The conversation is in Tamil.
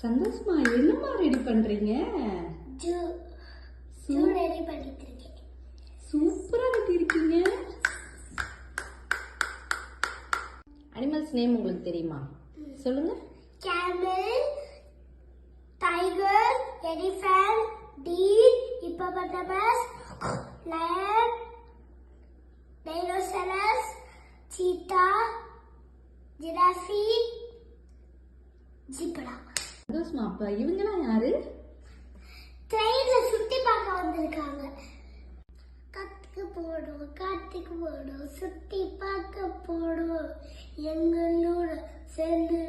சந்தோஷமா என்னம்மா ரெடி பண்றீங்க? ரெடி பண்ணிட்டு இருக்கேன். சூப்பரா ரெடி இருக்கீங்க. அனிமல்ஸ் நேம் உங்களுக்கு தெரியுமா? சொல்லுங்க. Camel, tiger, elephant, deer, hippopotamus, lion, rhinoceros, cheetah, giraffe, zebra. சந்தோஷமா அப்பா இவங்கலாம் யாரு? ட்ரெயின்ல சுத்தி பார்க்க வந்திருக்காங்க. காட்டுக்கு போடும் சுத்தி பார்க்க போடும் எங்களோட சேர்ந்து